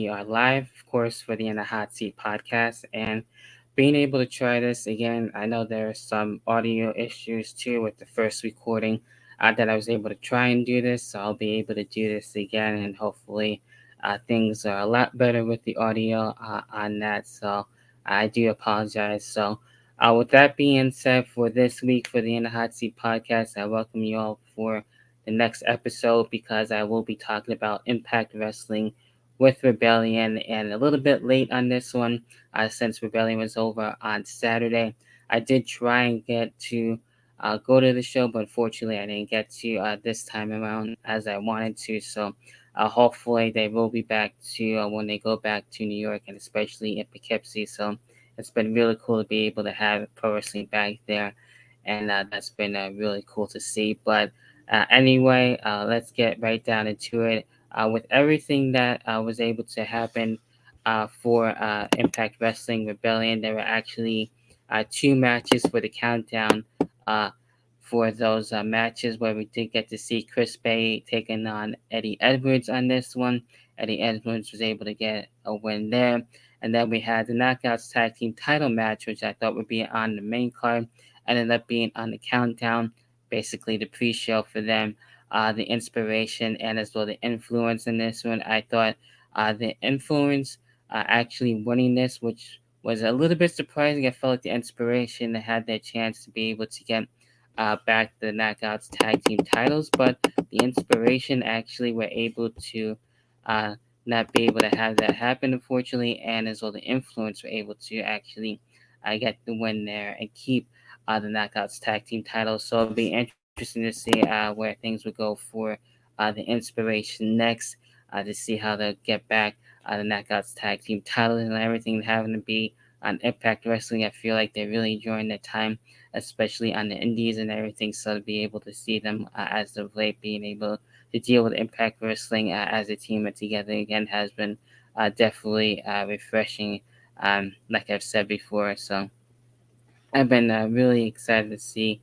we are live, of course, for the In the Hot Seat podcast, and being able to try this again. I know there are some audio issues too with the first recording that I was able to try and do this, so I'll be able to do this again, and hopefully, things are a lot better with the audio on that. So I do apologize. So, with that being said, for this week for the In the Hot Seat podcast, I welcome you all for the next episode because I will be talking about Impact Wrestling with Rebellion, and a little bit late on this one since Rebellion was over on Saturday. I did try and get to go to the show, but unfortunately I didn't get to this time around as I wanted to. So hopefully they will be back to when they go back to New York, and especially in Poughkeepsie. So it's been really cool to be able to have pro wrestling back there, and that's been really cool to see. But anyway, let's get right down into it. With everything that was able to happen for Impact Wrestling Rebellion, there were actually two matches for the countdown uh, for those matches where we did get to see Chris Bay taking on Eddie Edwards on this one. Eddie Edwards was able to get a win there. And then we had the Knockouts Tag Team title match, which I thought would be on the main card, ended up being on the countdown, basically the pre-show for them. The inspiration and as well the influence in this one. I thought the influence actually winning this, which was a little bit surprising. I felt like the inspiration had their chance to be able to get back the Knockouts tag team titles, but the inspiration actually were able to uh, not be able to have that happen, unfortunately, and as well the influence were able to actually get the win there and keep the Knockouts tag team titles. So it'll be interesting to see where things would go for the inspiration next to see how they'll get back the Knockouts tag team titles and everything having to be on Impact Wrestling. I feel like they're really enjoying their time, especially on the indies and everything. So to be able to see them as of late being able to deal with Impact Wrestling as a team and together again has been definitely refreshing, like I've said before. So I've been really excited to see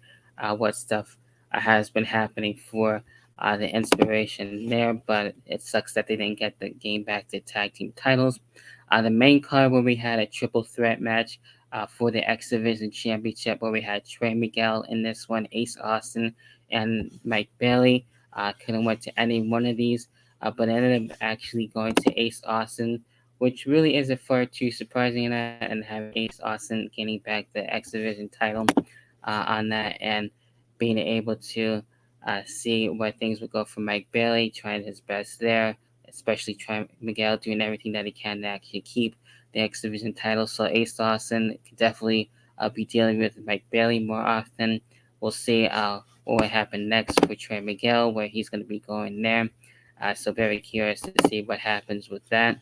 what stuff has been happening for the inspiration there, but it sucks that they didn't get the game back to tag team titles. The main card where we had a triple threat match for the X Division Championship, where we had Trey Miguel in this one, Ace Austin, and Mike Bailey. Couldn't went to any one of these, but ended up actually going to Ace Austin, which really isn't far too surprising in that, and having Ace Austin gaining back the X Division title on that, and being able to see where things would go for Mike Bailey, trying his best there, especially trying Miguel doing everything that he can to actually keep the X Division title. So Ace Austin could definitely be dealing with Mike Bailey more often. We'll see what will happen next for Trey Miguel, where he's going to be going there. So very curious to see what happens with that.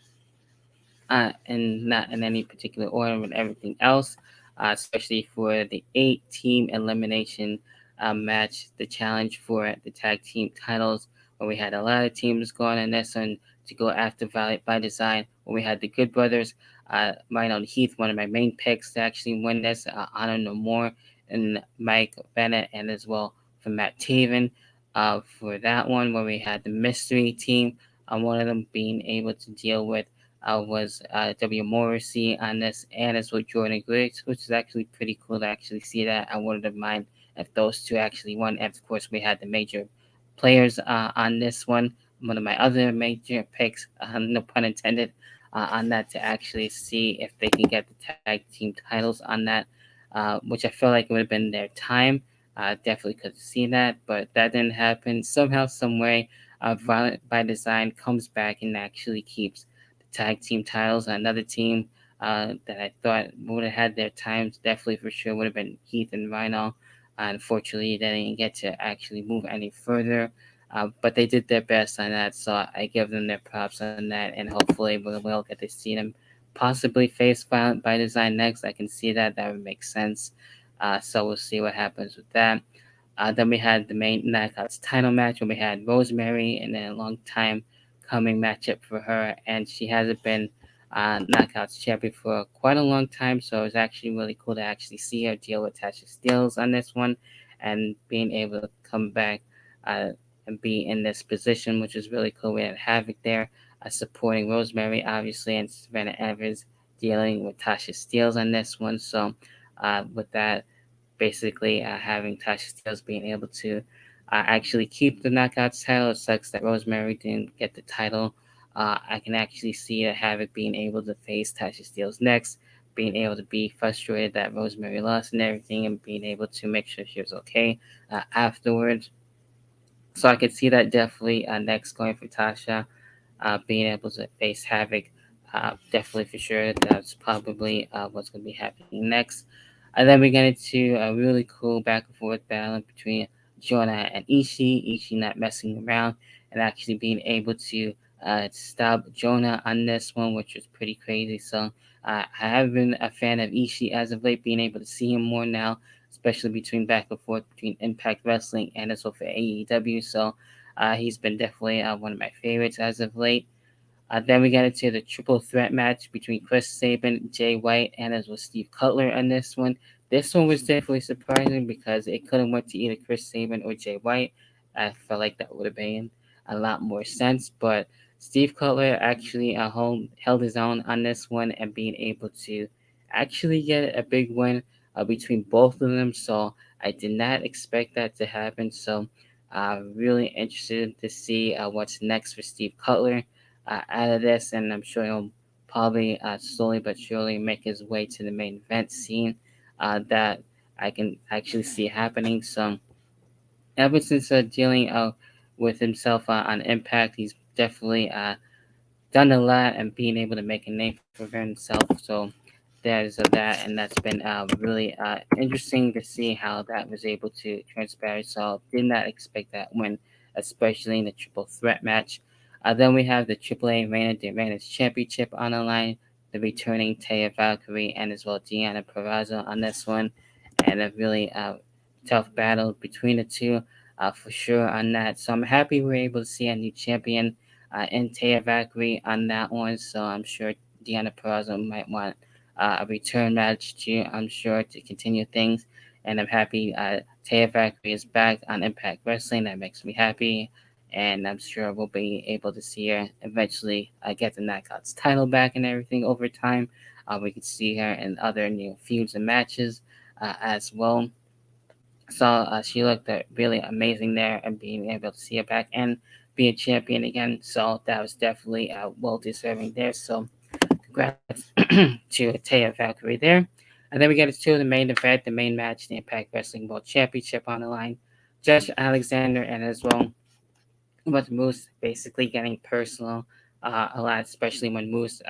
And not in any particular order with everything else, especially for the 8 team elimination match, the challenge for the tag team titles, where we had a lot of teams going in this one to go after Violet by Design, where we had the Good Brothers, Rhino and Heath, one of my main picks to actually win this, Honor No More, and Mike Bennett, and as well for Matt Taven for that one, where we had the mystery team, one of them being able to deal with was W. Morrissey on this, and as well Jordan Griggs, which is actually pretty cool to actually see that. I wouldn't have mind if those two actually won. And of course, we had the major players on this one. One of my other major picks, no pun intended, on that to actually see if they can get the tag team titles on that, which I feel like it would have been their time. Definitely could see that, but that didn't happen. Somehow, some way, Violent by Design comes back and actually keeps tag team titles. Another team that I thought would have had their times, definitely for sure, would have been Heath and Rhino. Unfortunately, they didn't get to actually move any further, but they did their best on that, so I give them their props on that, and hopefully we'll get to see them possibly face Violent by Design next. I can see that. That would make sense. So we'll see what happens with that. Then we had the main Knockouts title match where we had Rosemary, and then a long time coming matchup for her, and she hasn't been Knockouts champion for quite a long time, so it was actually really cool to actually see her deal with Tasha Steelz on this one, and being able to come back and be in this position, which is really cool. We had Havoc there supporting Rosemary, obviously, and Savannah Evans dealing with Tasha Steeles on this one. So, with that, basically having Tasha Steeles being able to actually keep the Knockouts title. It sucks that Rosemary didn't get the title. I can actually see Havoc being able to face Tasha Steeles next, being able to be frustrated that Rosemary lost and everything, and being able to make sure she was okay afterwards. So I could see that definitely next going for Tasha, being able to face Havoc. Definitely for sure, that's probably what's going to be happening next. And then we get into a really cool back and forth battle between Jonah and Ishii. Ishii not messing around and actually being able to stop Jonah on this one, which was pretty crazy. So I have been a fan of Ishii as of late, being able to see him more now, especially between back and forth between Impact Wrestling and as well for AEW. So he's been definitely one of my favorites as of late. Then we got into the triple threat match between Chris Sabin, Jay White, and as well Steve Cutler on this one. This one was definitely surprising because it could have went to either Chris Sabin or Jay White. I felt like that would have made a lot more sense, but Steve Cutler actually held his own on this one and being able to actually get a big win between both of them. So I did not expect that to happen. So really interested to see what's next for Steve Cutler out of this, and I'm sure he'll probably slowly but surely make his way to the main event scene that I can actually see happening. So ever since dealing with himself on Impact, he's definitely done a lot and being able to make a name for himself. So there's that, and that's been really interesting to see how that was able to transpire. So did not expect that win, especially in the triple threat match. Then we have the AAA Reina de Reinas Championship on the line, the returning Taya Valkyrie and as well Deanna Purrazzo on this one, and a really tough battle between the two for sure on that. So I'm happy we're able to see a new champion and Taya Valkyrie on that one. So I'm sure Deanna Purrazzo might want a return match too. I'm sure to continue things, and I'm happy Taya Valkyrie is back on Impact Wrestling. That makes me happy, and I'm sure we'll be able to see her eventually get the Knockouts title back and everything over time. We could see her in other new feuds and matches as well. So she looked really amazing there, and being able to see her back and be a champion again. So that was definitely well deserving there. So congrats to Taya Valkyrie there. And then we get to the main event, the main match, the Impact Wrestling World Championship on the line. Josh Alexander and as well with Moose basically getting personal a lot, especially when Moose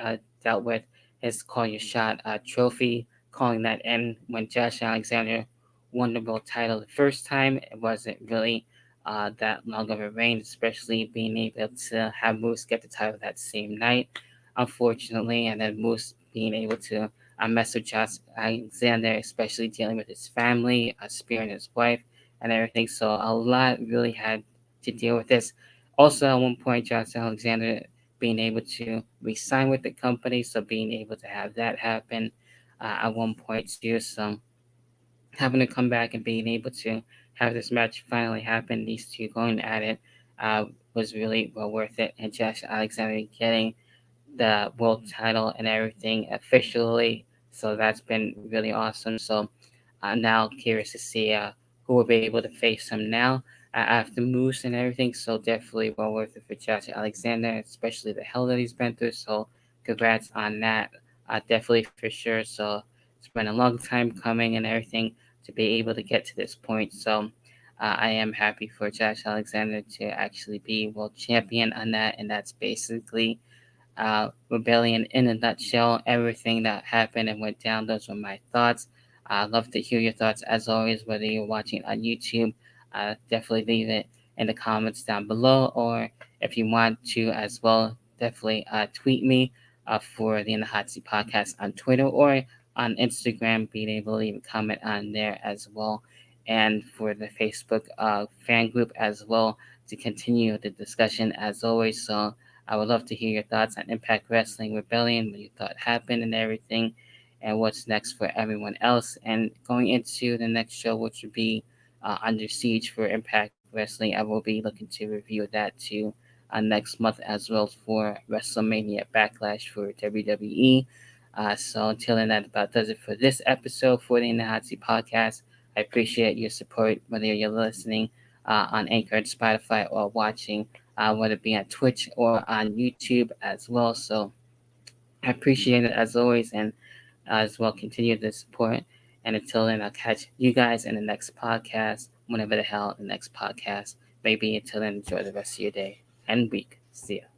dealt with his Call Your Shot trophy, calling that in when Josh Alexander won the world title the first time. It wasn't really that long of a reign, especially being able to have Moose get the title that same night, unfortunately, and then Moose being able to mess with Josh Alexander, especially dealing with his family, spearing his wife, and everything. So a lot really had to deal with this. Also, at one point, Josh Alexander being able to resign with the company, so being able to have that happen at one point too. So having to come back and being able to have this match finally happen, these two going at it, was really well worth it. And Josh Alexander getting the world title and everything officially, so that's been really awesome. So I'm now curious to see who will be able to face him now after Moose and everything. So definitely well worth it for Josh Alexander, especially the hell that he's been through. So congrats on that, definitely for sure. So it's been a long time coming and everything to be able to get to this point. So I am happy for Josh Alexander to actually be world champion on that, and that's basically Rebellion in a nutshell, everything that happened and went down. Those were my thoughts. I'd love to hear your thoughts as always, whether you're watching on YouTube. Definitely leave it in the comments down below, or if you want to as well, definitely tweet me for the In the Hot Seat podcast on Twitter or on Instagram, being able to leave a comment on there as well. And for the Facebook fan group as well to continue the discussion as always. So I would love to hear your thoughts on Impact Wrestling Rebellion, what you thought happened and everything, and what's next for everyone else. And going into the next show, which would be Under Siege for Impact Wrestling, I will be looking to review that too next month as well for WrestleMania Backlash for WWE. So until then, that about does it for this episode for the In the Hot Seat podcast. I appreciate your support, whether you're listening on Anchor and Spotify or watching, whether it be on Twitch or on YouTube as well. So I appreciate it as always, and as well continue the support. And until then, I'll catch you guys in the next podcast, whenever the hell the next podcast may be. Until then, enjoy the rest of your day and week. See ya.